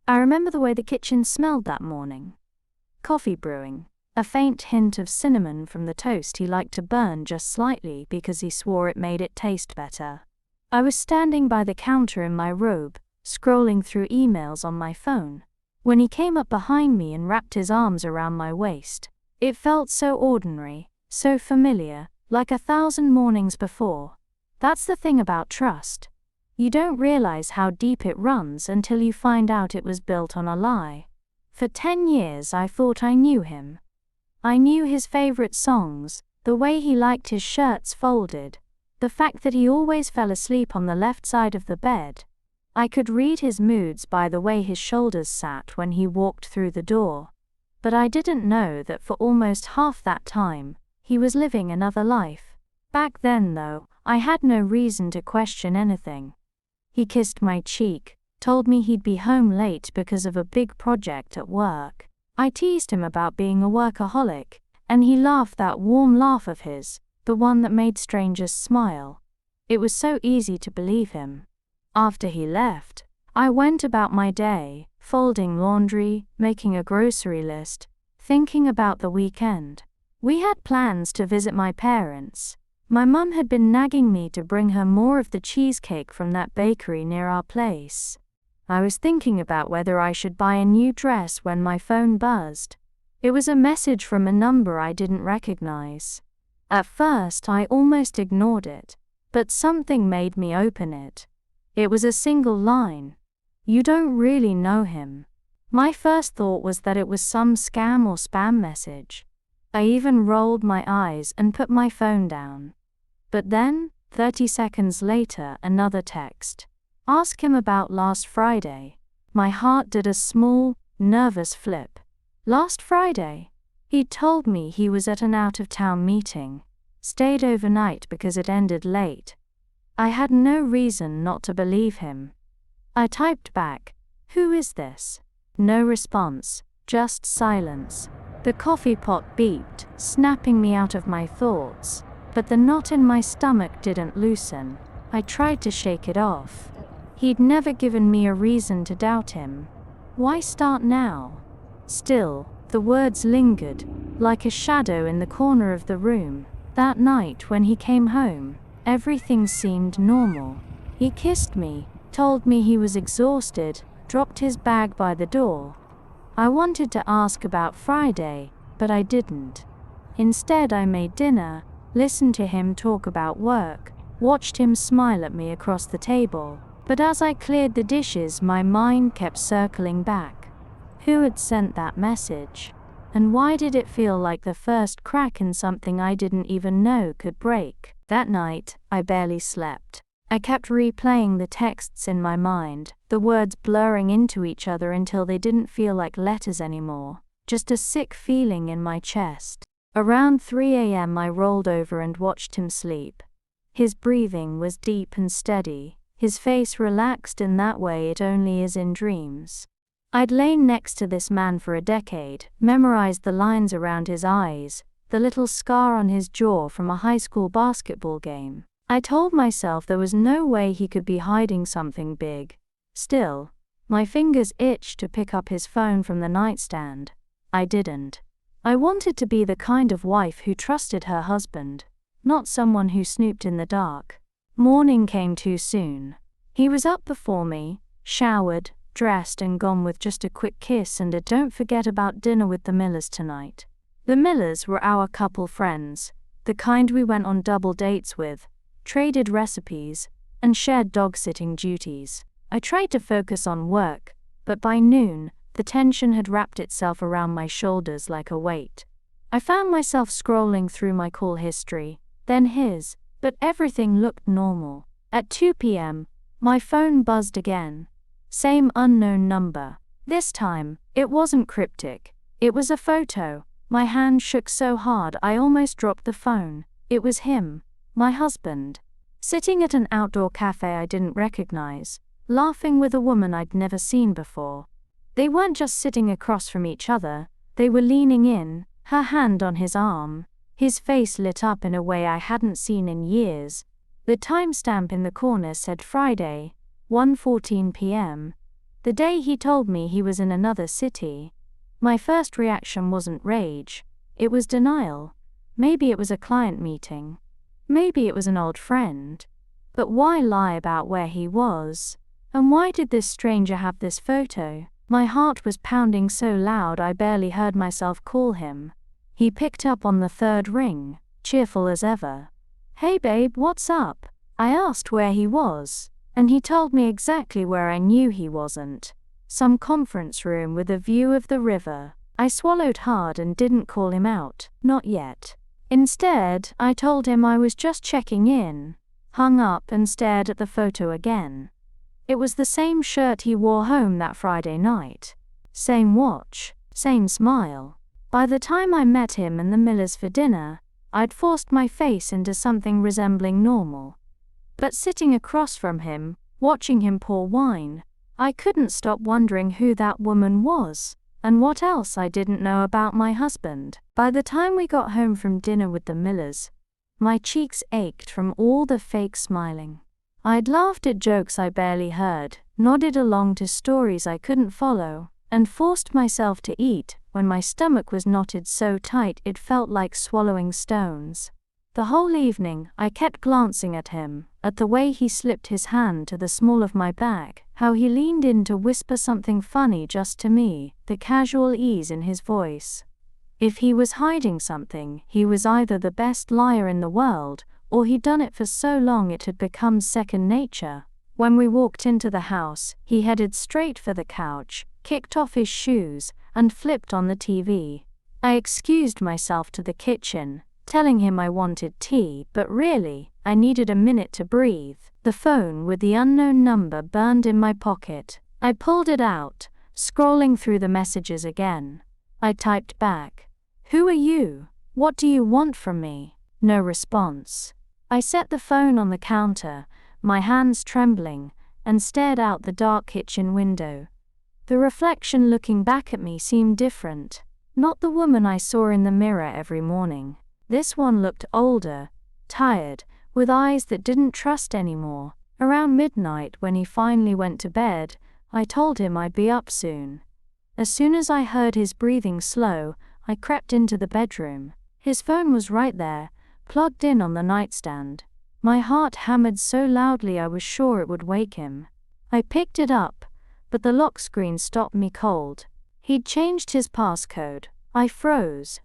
I remember the way the kitchen smelled that morning. Coffee brewing, a faint hint of cinnamon from the toast he liked to burn just slightly because he swore it made it taste better. I was standing by the counter in my robe, scrolling through emails on my phone, when he came up behind me and wrapped his arms around my waist. It felt so ordinary, so familiar, like 1,000 mornings before. That's the thing about trust. You don't realize how deep it runs until you find out it was built on a lie. For 10 years I thought I knew him. I knew his favorite songs, the way he liked his shirts folded, the fact that he always fell asleep on the left side of the bed. I could read his moods by the way his shoulders sat when he walked through the door. But I didn't know that for almost half that time, he was living another life. Back then though, I had no reason to question anything. He kissed my cheek, told me he'd be home late because of a big project at work. I teased him about being a workaholic, and he laughed that warm laugh of his, the one that made strangers smile. It was so easy to believe him. After he left, I went about my day, folding laundry, making a grocery list, thinking about the weekend. We had plans to visit my parents. My mum had been nagging me to bring her more of the cheesecake from that bakery near our place. I was thinking about whether I should buy a new dress when my phone buzzed. It was a message from a number I didn't recognize. At first I almost ignored it, but something made me open it. It was a single line. "You don't really know him." My first thought was that it was some scam or spam message. I even rolled my eyes and put my phone down. But then, 30 seconds later, another text. "Ask him about last Friday." My heart did a small, nervous flip. Last Friday? He'd told me he was at an out-of-town meeting, stayed overnight because it ended late. I had no reason not to believe him. I typed back, "Who is this?" No response, just silence. The coffee pot beeped, snapping me out of my thoughts, but the knot in my stomach didn't loosen. I tried to shake it off. He'd never given me a reason to doubt him. Why start now? Still, the words lingered, like a shadow in the corner of the room. That night when he came home, everything seemed normal. He kissed me, told me he was exhausted, dropped his bag by the door. I wanted to ask about Friday, but I didn't. Instead I made dinner, listened to him talk about work, watched him smile at me across the table. But as I cleared the dishes, my mind kept circling back. Who had sent that message? And why did it feel like the first crack in something I didn't even know could break? That night, I barely slept. I kept replaying the texts in my mind, the words blurring into each other until they didn't feel like letters anymore, just a sick feeling in my chest. Around 3 a.m. I rolled over and watched him sleep. His breathing was deep and steady, his face relaxed in that way it only is in dreams. I'd lain next to this man for a decade, memorized the lines around his eyes, the little scar on his jaw from a high school basketball game. I told myself there was no way he could be hiding something big. Still, my fingers itched to pick up his phone from the nightstand. I didn't. I wanted to be the kind of wife who trusted her husband, not someone who snooped in the dark. Morning came too soon. He was up before me, showered, dressed and gone with just a quick kiss and a "don't forget about dinner with the Millers tonight." The Millers were our couple friends, the kind we went on double dates with, traded recipes, and shared dog-sitting duties. I tried to focus on work, but by noon, the tension had wrapped itself around my shoulders like a weight. I found myself scrolling through my call history, then his, but everything looked normal. At 2 p.m., my phone buzzed again. Same unknown number. This time, it wasn't cryptic. It was a photo. My hand shook so hard I almost dropped the phone. It was him, my husband, sitting at an outdoor cafe I didn't recognize, laughing with a woman I'd never seen before. They weren't just sitting across from each other, they were leaning in, her hand on his arm, his face lit up in a way I hadn't seen in years. The timestamp in the corner said Friday, 1:14 p.m. The day he told me he was in another city, my first reaction wasn't rage, it was denial. Maybe it was a client meeting. Maybe it was an old friend. But why lie about where he was? And why did this stranger have this photo? My heart was pounding so loud I barely heard myself call him. He picked up on the third ring, cheerful as ever. "Hey babe, what's up?" I asked where he was, and he told me exactly where I knew he wasn't. Some conference room with a view of the river. I swallowed hard and didn't call him out, not yet. Instead, I told him I was just checking in, hung up and stared at the photo again. It was the same shirt he wore home that Friday night. Same watch, same smile. By the time I met him and the Millers for dinner, I'd forced my face into something resembling normal. But sitting across from him, watching him pour wine, I couldn't stop wondering who that woman was, and what else I didn't know about my husband. By the time we got home from dinner with the Millers, my cheeks ached from all the fake smiling. I'd laughed at jokes I barely heard, nodded along to stories I couldn't follow, and forced myself to eat when my stomach was knotted so tight it felt like swallowing stones. The whole evening, I kept glancing at him, at the way he slipped his hand to the small of my back, how he leaned in to whisper something funny just to me, the casual ease in his voice. If he was hiding something, he was either the best liar in the world, or he'd done it for so long it had become second nature. When we walked into the house, he headed straight for the couch, kicked off his shoes, and flipped on the TV. I excused myself to the kitchen, telling him I wanted tea, but really, I needed a minute to breathe. The phone with the unknown number burned in my pocket. I pulled it out, scrolling through the messages again. I typed back, "Who are you? What do you want from me?" No response. I set the phone on the counter, my hands trembling, and stared out the dark kitchen window. The reflection looking back at me seemed different. Not the woman I saw in the mirror every morning. This one looked older, tired, with eyes that didn't trust anymore. Around midnight, when he finally went to bed, I told him I'd be up soon. As soon as I heard his breathing slow, I crept into the bedroom. His phone was right there, plugged in on the nightstand. My heart hammered so loudly I was sure it would wake him. I picked it up, but the lock screen stopped me cold. He'd changed his passcode. I froze.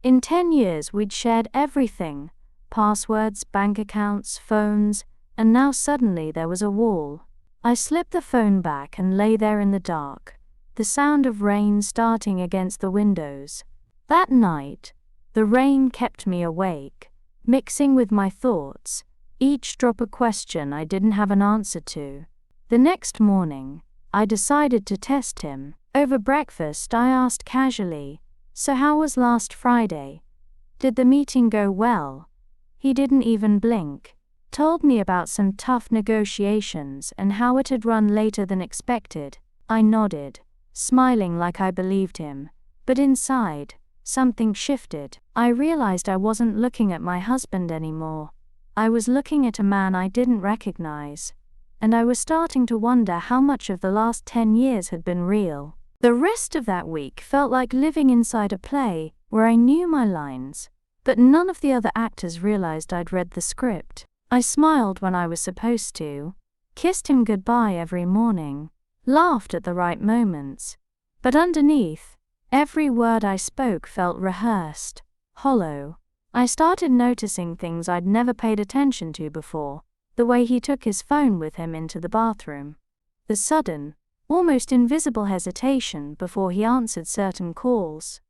In 10 years we'd shared everything, passwords, bank accounts, phones, and now suddenly there was a wall. I slipped the phone back and lay there in the dark, the sound of rain starting against the windows. That night, the rain kept me awake, mixing with my thoughts, each drop a question I didn't have an answer to. The next morning, I decided to test him. Over breakfast I asked casually, "So how was last Friday? Did the meeting go well?" He didn't even blink. Told me about some tough negotiations and how it had run later than expected. I nodded, smiling like I believed him. But inside, something shifted. I realized I wasn't looking at my husband anymore. I was looking at a man I didn't recognize. And I was starting to wonder how much of the last 10 years had been real. The rest of that week felt like living inside a play where I knew my lines, but none of the other actors realized I'd read the script. I smiled when I was supposed to, kissed him goodbye every morning, laughed at the right moments. But underneath, every word I spoke felt rehearsed, hollow. I started noticing things I'd never paid attention to before, the way he took his phone with him into the bathroom, the sudden, almost invisible hesitation before he answered certain calls,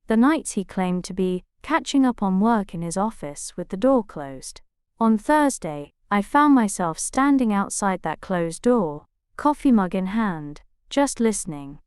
the nights he claimed to be catching up on work in his office with the door closed. On Thursday, I found myself standing outside that closed door, coffee mug in hand, just listening.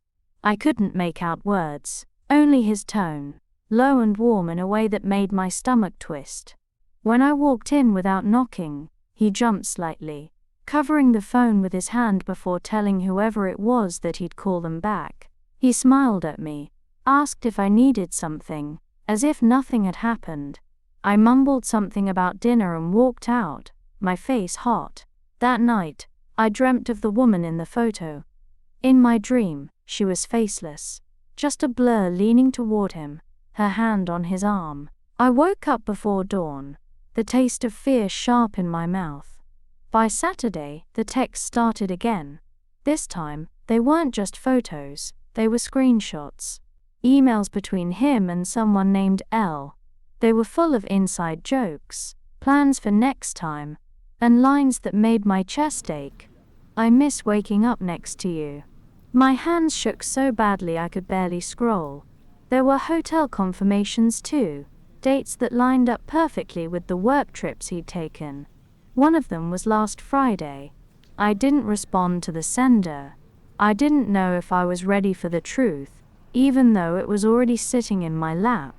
I couldn't make out words, only his tone, low and warm in a way that made my stomach twist. When I walked in without knocking, he jumped slightly, covering the phone with his hand before telling whoever it was that he'd call them back. He smiled at me, asked if I needed something, as if nothing had happened. I mumbled something about dinner and walked out, my face hot. That night, I dreamt of the woman in the photo. In my dream, she was faceless, just a blur leaning toward him, her hand on his arm. I woke up before dawn, the taste of fear sharp in my mouth. By Saturday, the texts started again. This time, they weren't just photos, they were screenshots. Emails between him and someone named L. They were full of inside jokes, plans for next time, and lines that made my chest ache. I miss waking up next to you. My hands shook so badly I could barely scroll. There were hotel confirmations too, dates that lined up perfectly with the work trips he'd taken. One of them was last Friday. I didn't respond to the sender. I didn't know if I was ready for the truth, even though it was already sitting in my lap.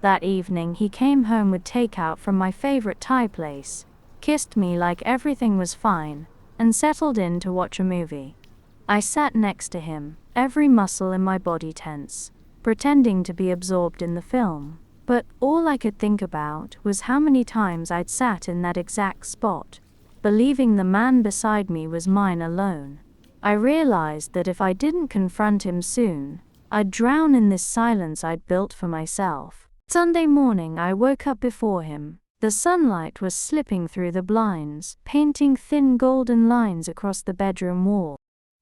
That evening he came home with takeout from my favorite Thai place, kissed me like everything was fine, and settled in to watch a movie. I sat next to him, every muscle in my body tense, pretending to be absorbed in the film. But all I could think about was how many times I'd sat in that exact spot, believing the man beside me was mine alone. I realized that if I didn't confront him soon, I'd drown in this silence I'd built for myself. Sunday morning I woke up before him. The sunlight was slipping through the blinds, painting thin golden lines across the bedroom wall.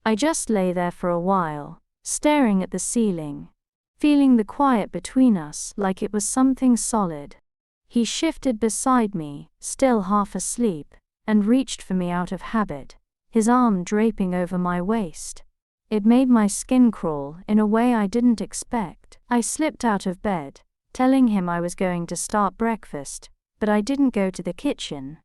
I just lay there for a while, staring at the ceiling, feeling the quiet between us like it was something solid. He shifted beside me, still half asleep, and reached for me out of habit, his arm draping over my waist. It made my skin crawl in a way I didn't expect. I slipped out of bed, telling him I was going to start breakfast, but I didn't go to the kitchen.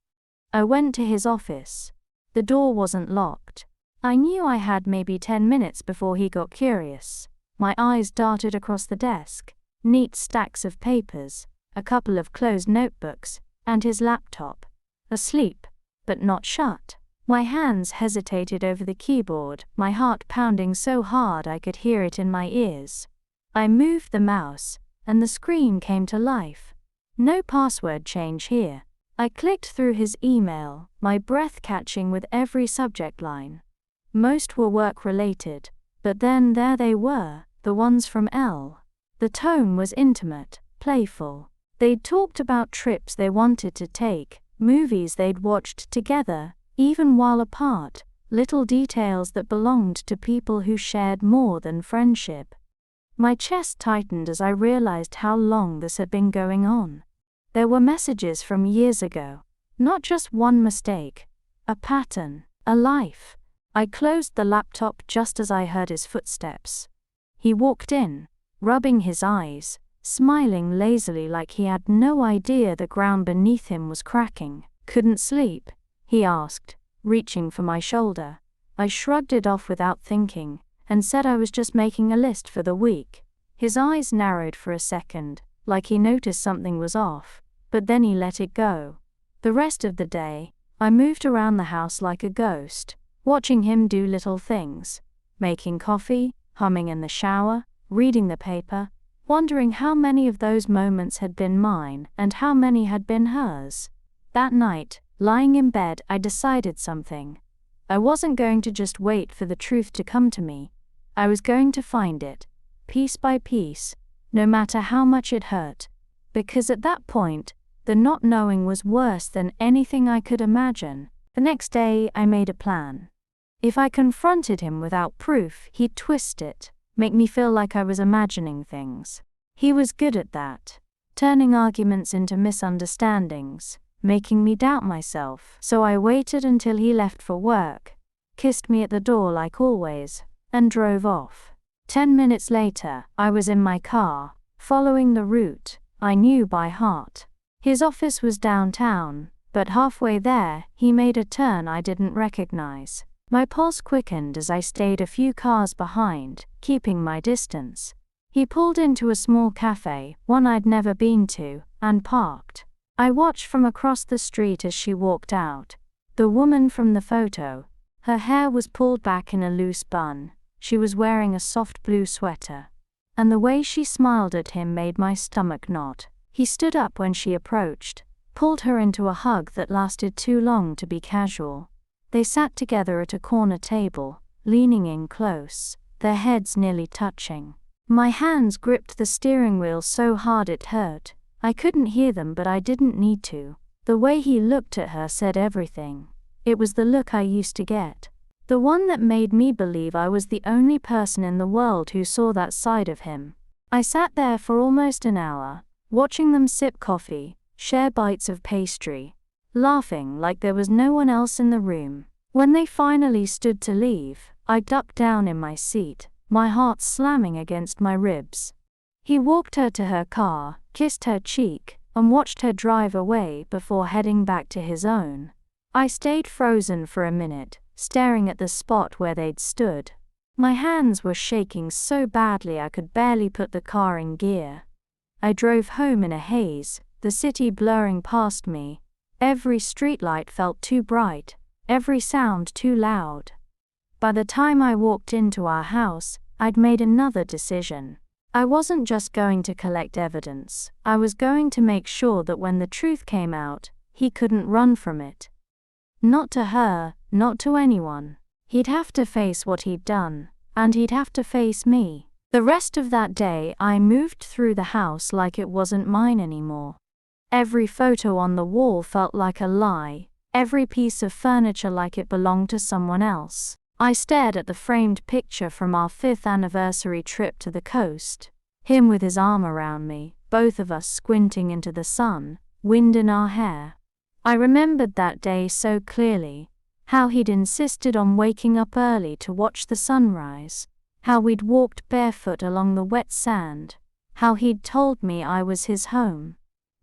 I went to his office. The door wasn't locked. I knew I had maybe 10 minutes before he got curious. My eyes darted across the desk, neat stacks of papers, a couple of closed notebooks, and his laptop. Asleep, but not shut. My hands hesitated over the keyboard, my heart pounding so hard I could hear it in my ears. I moved the mouse, and the screen came to life. No password change here. I clicked through his email, my breath catching with every subject line. Most were work-related, but then there they were, the ones from L. The tone was intimate, playful. They'd talked about trips they wanted to take, movies they'd watched together, even while apart, little details that belonged to people who shared more than friendship. My chest tightened as I realized how long this had been going on. There were messages from years ago, not just one mistake, a pattern, a life. I closed the laptop just as I heard his footsteps. He walked in, rubbing his eyes, smiling lazily like he had no idea the ground beneath him was cracking. "Couldn't sleep?" he asked, reaching for my shoulder. I shrugged it off without thinking, and said I was just making a list for the week. His eyes narrowed for a second, like he noticed something was off, but then he let it go. The rest of the day, I moved around the house like a ghost, watching him do little things, making coffee, humming in the shower, reading the paper, wondering how many of those moments had been mine and how many had been hers. That night, lying in bed, I decided something. I wasn't going to just wait for the truth to come to me. I was going to find it, piece by piece, no matter how much it hurt. Because at that point, the not knowing was worse than anything I could imagine. The next day, I made a plan. If I confronted him without proof, he'd twist it, make me feel like I was imagining things. He was good at that, turning arguments into misunderstandings, making me doubt myself. So I waited until he left for work, kissed me at the door like always, and drove off. 10 minutes later, I was in my car, following the route I knew by heart. His office was downtown, but halfway there, he made a turn I didn't recognize. My pulse quickened as I stayed a few cars behind, keeping my distance. He pulled into a small cafe, one I'd never been to, and parked. I watched from across the street as she walked out. The woman from the photo. Her hair was pulled back in a loose bun. She was wearing a soft blue sweater. And the way she smiled at him made my stomach knot. He stood up when she approached, pulled her into a hug that lasted too long to be casual. They sat together at a corner table, leaning in close, their heads nearly touching. My hands gripped the steering wheel so hard it hurt. I couldn't hear them, but I didn't need to. The way he looked at her said everything. It was the look I used to get. The one that made me believe I was the only person in the world who saw that side of him. I sat there for almost an hour, watching them sip coffee, share bites of pastry, laughing like there was no one else in the room. When they finally stood to leave, I ducked down in my seat, my heart slamming against my ribs. He walked her to her car, kissed her cheek, and watched her drive away before heading back to his own. I stayed frozen for a minute, staring at the spot where they'd stood. My hands were shaking so badly I could barely put the car in gear. I drove home in a haze, the city blurring past me. Every streetlight felt too bright, every sound too loud. By the time I walked into our house, I'd made another decision. I wasn't just going to collect evidence, I was going to make sure that when the truth came out, he couldn't run from it. Not to her, not to anyone. He'd have to face what he'd done, and he'd have to face me. The rest of that day I moved through the house like it wasn't mine anymore. Every photo on the wall felt like a lie, every piece of furniture like it belonged to someone else. I stared at the framed picture from our 5th anniversary trip to the coast. Him with his arm around me, both of us squinting into the sun, wind in our hair. I remembered that day so clearly, how he'd insisted on waking up early to watch the sunrise, how we'd walked barefoot along the wet sand, how he'd told me I was his home.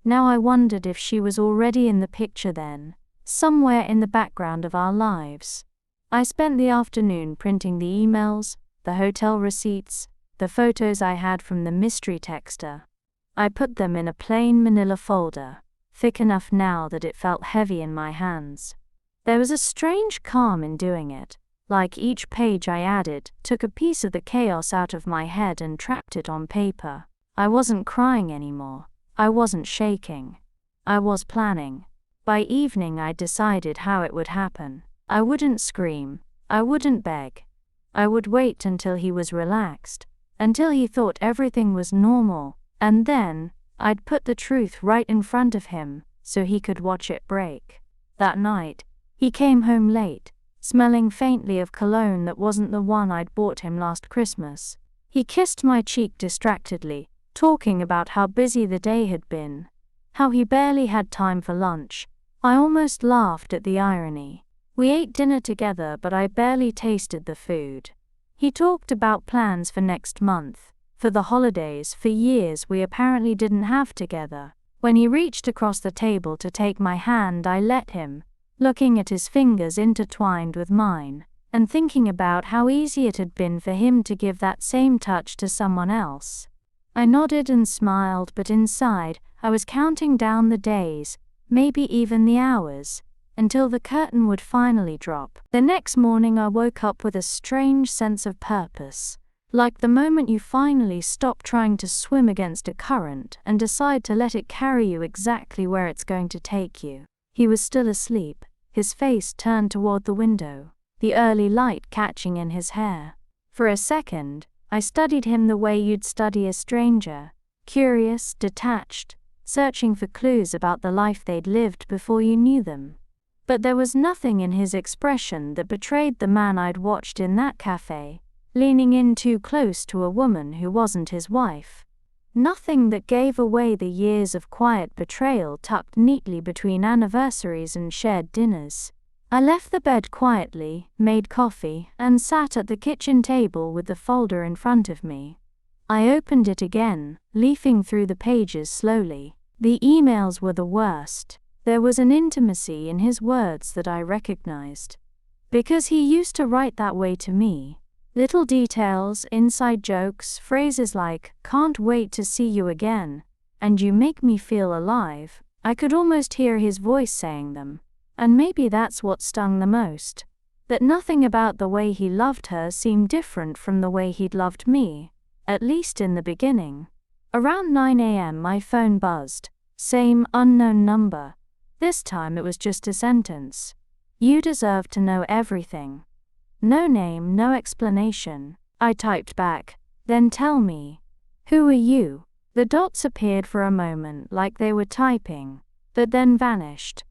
Now I wondered if she was already in the picture then, somewhere in the background of our lives. I spent the afternoon printing the emails, the hotel receipts, the photos I had from the mystery texter. I put them in a plain manila folder, thick enough now that it felt heavy in my hands. There was a strange calm in doing it, like each page I added took a piece of the chaos out of my head and trapped it on paper. I wasn't crying anymore. I wasn't shaking. I was planning. By evening I decided how it would happen. I wouldn't scream. I wouldn't beg. I would wait until he was relaxed, until he thought everything was normal, and then I'd put the truth right in front of him so he could watch it break. That night, he came home late, smelling faintly of cologne that wasn't the one I'd bought him last Christmas. He kissed my cheek distractedly, talking about how busy the day had been, how he barely had time for lunch. I almost laughed at the irony. We ate dinner together, but I barely tasted the food. He talked about plans for next month, for the holidays, for years we apparently didn't have together. When he reached across the table to take my hand, I let him, looking at his fingers intertwined with mine, and thinking about how easy it had been for him to give that same touch to someone else. I nodded and smiled, but inside, I was counting down the days, maybe even the hours, until the curtain would finally drop. The next morning I woke up with a strange sense of purpose, like the moment you finally stop trying to swim against a current and decide to let it carry you exactly where it's going to take you. He was still asleep, his face turned toward the window, the early light catching in his hair. For a second, I studied him the way you'd study a stranger, curious, detached, searching for clues about the life they'd lived before you knew them. But there was nothing in his expression that betrayed the man I'd watched in that cafe, leaning in too close to a woman who wasn't his wife. Nothing that gave away the years of quiet betrayal tucked neatly between anniversaries and shared dinners. I left the bed quietly, made coffee, and sat at the kitchen table with the folder in front of me. I opened it again, leafing through the pages slowly. The emails were the worst. There was an intimacy in his words that I recognized. Because he used to write that way to me. Little details, inside jokes, phrases like, "Can't wait to see you again," and "You make me feel alive." I could almost hear his voice saying them. And maybe that's what stung the most. That nothing about the way he loved her seemed different from the way he'd loved me, at least in the beginning. Around 9 a.m. my phone buzzed. Same unknown number. This time it was just a sentence. "You deserve to know everything." No name, no explanation. I typed back, "Then tell me. Who are you?" The dots appeared for a moment like they were typing, but then vanished.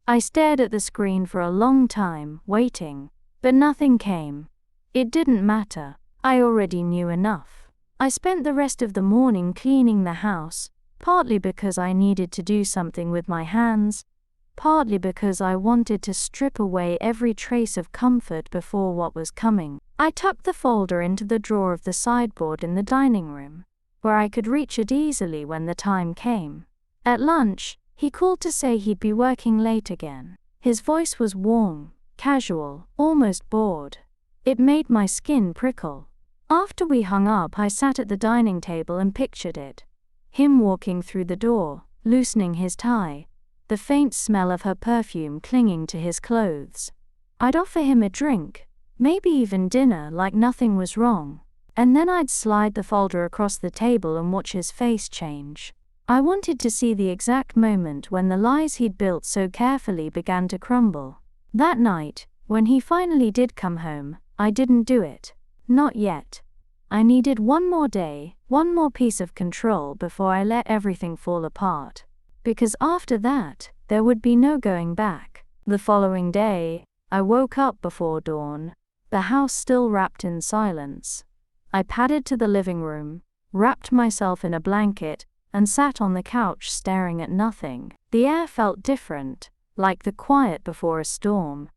I stared at the screen for a long time, waiting, but nothing came. It didn't matter. I already knew enough. I spent the rest of the morning cleaning the house, partly because I needed to do something with my hands, partly because I wanted to strip away every trace of comfort before what was coming. I tucked the folder into the drawer of the sideboard in the dining room, where I could reach it easily when the time came. At lunch, he called to say he'd be working late again. His voice was warm, casual, almost bored. It made my skin prickle. After we hung up, I sat at the dining table and pictured it. Him walking through the door, loosening his tie, the faint smell of her perfume clinging to his clothes. I'd offer him a drink, maybe even dinner, like nothing was wrong, and then I'd slide the folder across the table and watch his face change. I wanted to see the exact moment when the lies he'd built so carefully began to crumble. That night, when he finally did come home, I didn't do it. Not yet. I needed one more day, one more piece of control before I let everything fall apart. Because after that, there would be no going back. The following day, I woke up before dawn, the house still wrapped in silence. I padded to the living room, wrapped myself in a blanket, and sat on the couch staring at nothing. The air felt different, like the quiet before a storm.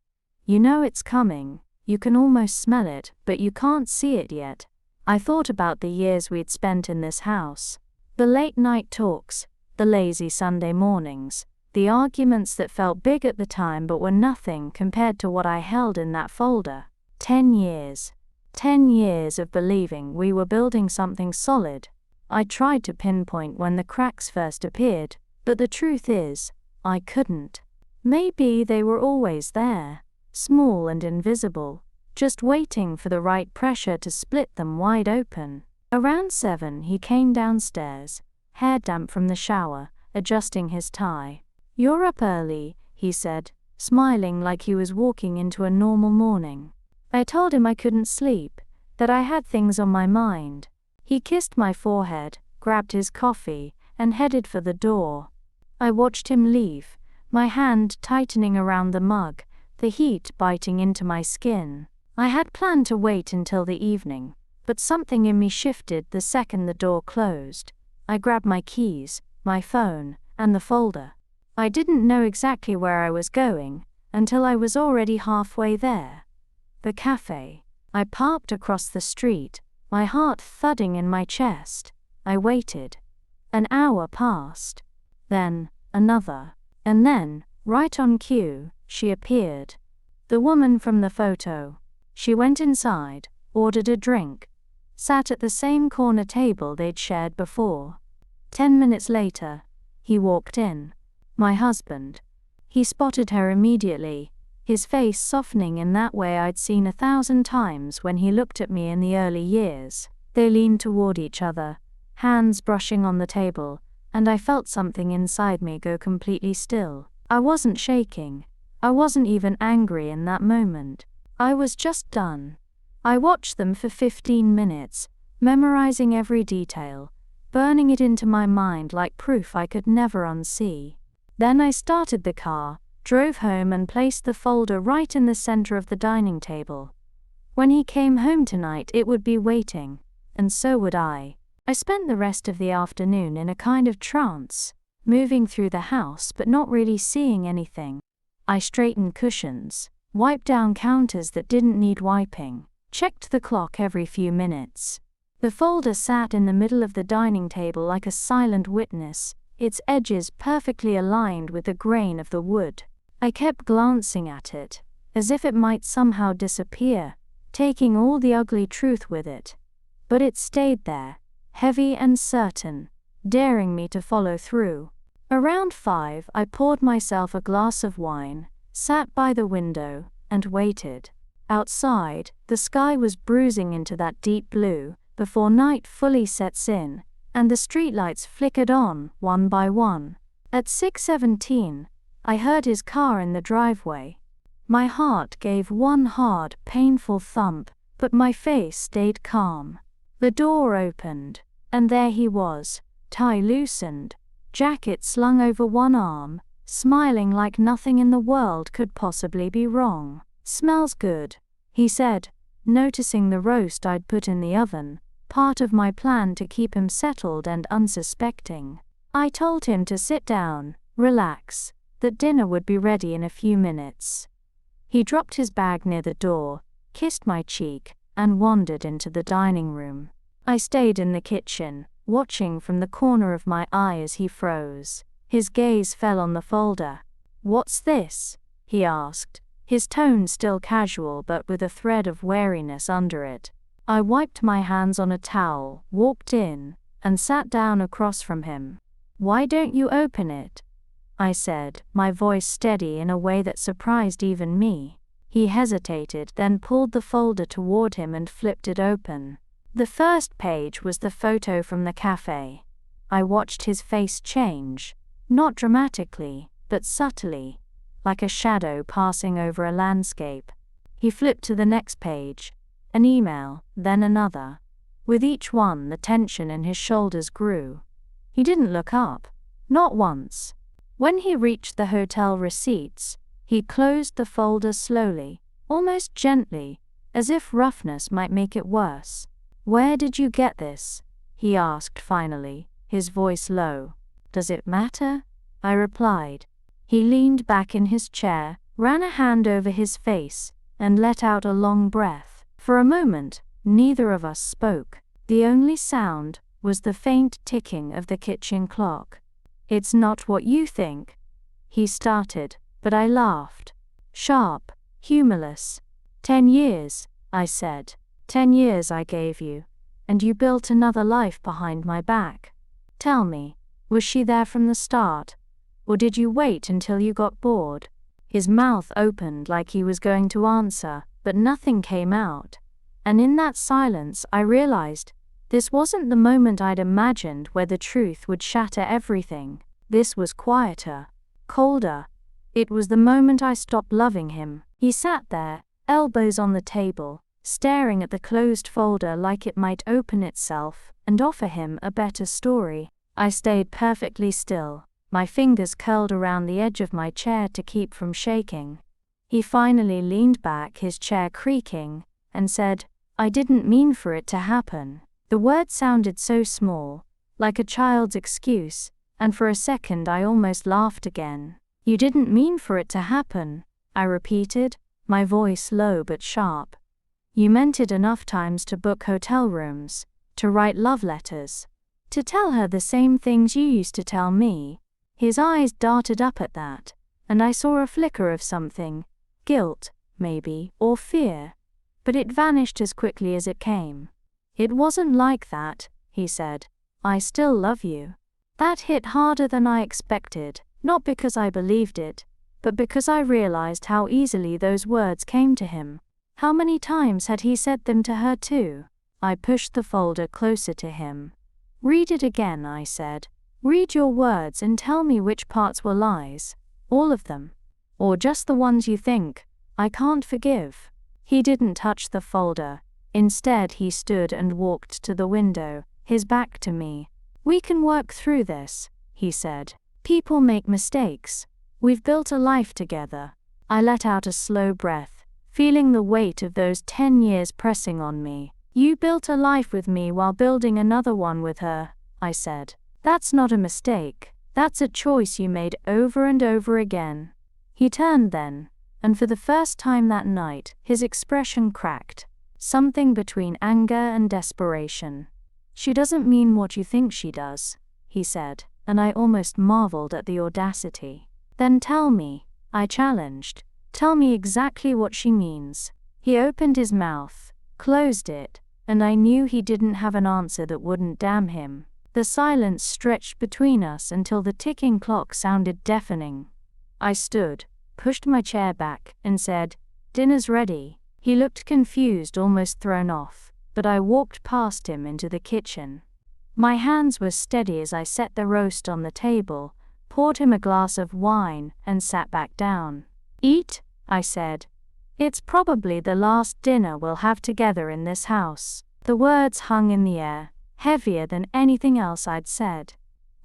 You know it's coming, you can almost smell it, but you can't see it yet. I thought about the years we'd spent in this house. The late night talks, the lazy Sunday mornings, the arguments that felt big at the time but were nothing compared to what I held in that folder. 10 years. 10 years of believing we were building something solid. I tried to pinpoint when the cracks first appeared, but the truth is, I couldn't. Maybe they were always there, small and invisible, just waiting for the right pressure to split them wide open. Around 7, he came downstairs, hair damp from the shower, adjusting his tie. "You're up early," he said, smiling like he was walking into a normal morning. I told him I couldn't sleep, that I had things on my mind. He kissed my forehead, grabbed his coffee, and headed for the door. I watched him leave, my hand tightening around the mug, the heat biting into my skin. I had planned to wait until the evening, but something in me shifted the second the door closed. I grabbed my keys, my phone, and the folder. I didn't know exactly where I was going, until I was already halfway there. The cafe. I parked across the street, my heart thudding in my chest. I waited. An hour passed. Then, another. And then, right on cue, she appeared. The woman from the photo. She went inside, ordered a drink, sat at the same corner table they'd shared before. 10 minutes later, he walked in. My husband. He spotted her immediately, his face softening in that way I'd seen 1,000 times when he looked at me in the early years. They leaned toward each other, hands brushing on the table, and I felt something inside me go completely still. I wasn't shaking. I wasn't even angry in that moment. I was just done. I watched them for 15 minutes, memorizing every detail, burning it into my mind like proof I could never unsee. Then I started the car, drove home and placed the folder right in the center of the dining table. When he came home tonight, it would be waiting, and so would I. I spent the rest of the afternoon in a kind of trance, moving through the house but not really seeing anything. I straightened cushions, wiped down counters that didn't need wiping, checked the clock every few minutes. The folder sat in the middle of the dining table like a silent witness, its edges perfectly aligned with the grain of the wood. I kept glancing at it, as if it might somehow disappear, taking all the ugly truth with it. But it stayed there, heavy and certain, daring me to follow through. Around 5, I poured myself a glass of wine, sat by the window, and waited. Outside, the sky was bruising into that deep blue, before night fully sets in, and the streetlights flickered on, one by one. At 6:17, I heard his car in the driveway. My heart gave one hard, painful thump, but my face stayed calm. The door opened, and there he was, tie loosened, jacket slung over one arm, smiling like nothing in the world could possibly be wrong. "Smells good," he said, noticing the roast I'd put in the oven, part of my plan to keep him settled and unsuspecting. I told him to sit down, relax, that dinner would be ready in a few minutes. He dropped his bag near the door, kissed my cheek, and wandered into the dining room. I stayed in the kitchen, watching from the corner of my eye as he froze. His gaze fell on the folder. "What's this?" he asked, his tone still casual but with a thread of wariness under it. I wiped my hands on a towel, walked in, and sat down across from him. "Why don't you open it?" I said, my voice steady in a way that surprised even me. He hesitated, then pulled the folder toward him and flipped it open. The first page was the photo from the cafe. I watched his face change, not dramatically, but subtly, like a shadow passing over a landscape. He flipped to the next page, an email, then another. With each one, the tension in his shoulders grew. He didn't look up, not once. When he reached the hotel receipts, he closed the folder slowly, almost gently, as if roughness might make it worse. "Where did you get this?" he asked finally, his voice low. "Does it matter?" I replied. He leaned back in his chair, ran a hand over his face, and let out a long breath. For a moment, neither of us spoke. The only sound was the faint ticking of the kitchen clock. "It's not what you think," he started, but I laughed. Sharp, humorless. 10 years, I said. 10 years I gave you, and you built another life behind my back. Tell me, was she there from the start? Or did you wait until you got bored? His mouth opened like he was going to answer, but nothing came out. And in that silence I realized, this wasn't the moment I'd imagined where the truth would shatter everything. This was quieter, colder. It was the moment I stopped loving him. He sat there, elbows on the table, staring at the closed folder like it might open itself and offer him a better story. I stayed perfectly still, my fingers curled around the edge of my chair to keep from shaking. He finally leaned back, his chair creaking, and said, "I didn't mean for it to happen." The word sounded so small, like a child's excuse, and for a second I almost laughed again. "You didn't mean for it to happen," I repeated, my voice low but sharp. "You meant it enough times to book hotel rooms, to write love letters, to tell her the same things you used to tell me." His eyes darted up at that, and I saw a flicker of something, guilt, maybe, or fear, but it vanished as quickly as it came. "It wasn't like that," he said. "I still love you." That hit harder than I expected, not because I believed it, but because I realized how easily those words came to him. How many times had he said them to her too? I pushed the folder closer to him. "Read it again," I said. "Read your words and tell me which parts were lies. All of them. Or just the ones you think I can't forgive." He didn't touch the folder. Instead, he stood and walked to the window, his back to me. "We can work through this," he said. "People make mistakes. We've built a life together." I let out a slow breath, feeling the weight of those 10 years pressing on me. "You built a life with me while building another one with her," I said. "That's not a mistake. That's a choice you made over and over again." He turned then, and for the first time that night, his expression cracked. Something between anger and desperation. "She doesn't mean what you think she does," he said, and I almost marveled at the audacity. "Then tell me," I challenged. "Tell me exactly what she means." He opened his mouth, closed it, and I knew he didn't have an answer that wouldn't damn him. The silence stretched between us until the ticking clock sounded deafening. I stood, pushed my chair back, and said, "Dinner's ready." He looked confused, almost thrown off, but I walked past him into the kitchen. My hands were steady as I set the roast on the table, poured him a glass of wine, and sat back down. "Eat?" I said. "It's probably the last dinner we'll have together in this house." The words hung in the air, heavier than anything else I'd said.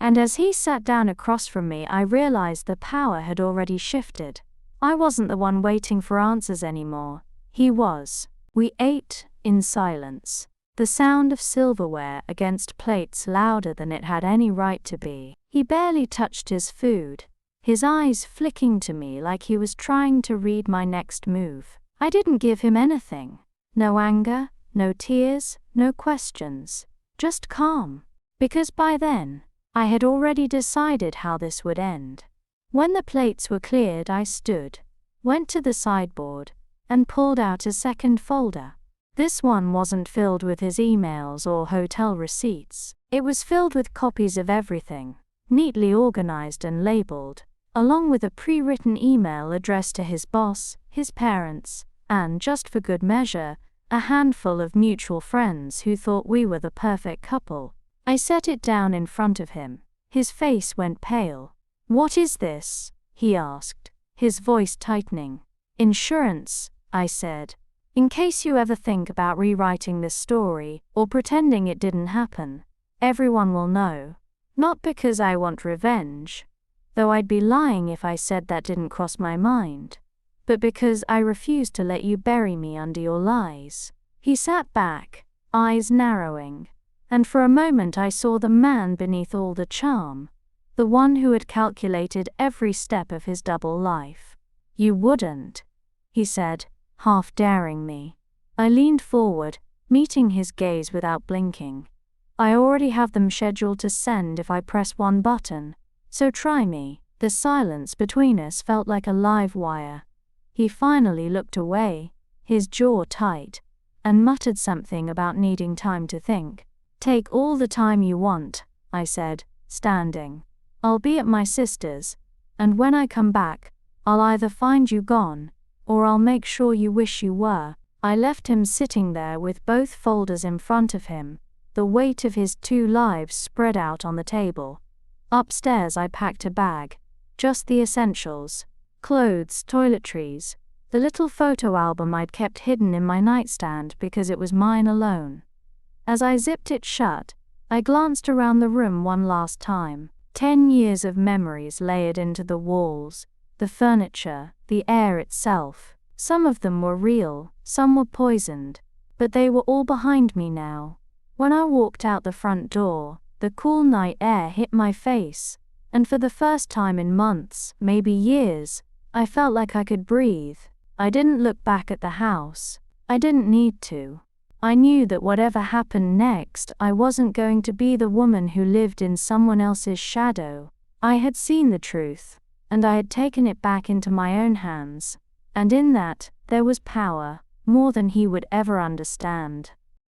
And as he sat down across from me, I realized the power had already shifted. I wasn't the one waiting for answers anymore. He was. We ate in silence, the sound of silverware against plates louder than it had any right to be. He barely touched his food, his eyes flicking to me like he was trying to read my next move. I didn't give him anything. No anger, no tears, no questions. Just calm. Because by then, I had already decided how this would end. When the plates were cleared, I stood, went to the sideboard, and pulled out a second folder. This one wasn't filled with his emails or hotel receipts. It was filled with copies of everything, neatly organized and labeled, along with a pre-written email addressed to his boss, his parents, and, just for good measure, a handful of mutual friends who thought we were the perfect couple. I set it down in front of him. His face went pale. "What is this?" he asked, his voice tightening. "Insurance," I said. "In case you ever think about rewriting this story, or pretending it didn't happen. Everyone will know. Not because I want revenge, though I'd be lying if I said that didn't cross my mind, but because I refuse to let you bury me under your lies." He sat back, eyes narrowing, and for a moment I saw the man beneath all the charm, the one who had calculated every step of his double life. "You wouldn't," he said, half daring me. I leaned forward, meeting his gaze without blinking. "I already have them scheduled to send if I press one button, so try me." The silence between us felt like a live wire. He finally looked away, his jaw tight, and muttered something about needing time to think. "Take all the time you want," I said, standing. "I'll be at my sister's, and when I come back, I'll either find you gone, or I'll make sure you wish you were." I left him sitting there with both folders in front of him, the weight of his two lives spread out on the table. Upstairs I packed a bag, just the essentials: clothes, toiletries, the little photo album I'd kept hidden in my nightstand because it was mine alone. As I zipped it shut, I glanced around the room one last time. 10 years of memories layered into the walls, the furniture, the air itself. Some of them were real, some were poisoned, but they were all behind me now. When I walked out the front door, the cool night air hit my face, and for the first time in months, maybe years, I felt like I could breathe. I didn't look back at the house. I didn't need to. I knew that whatever happened next, I wasn't going to be the woman who lived in someone else's shadow. I had seen the truth, and I had taken it back into my own hands, and in that, there was power, more than he would ever understand.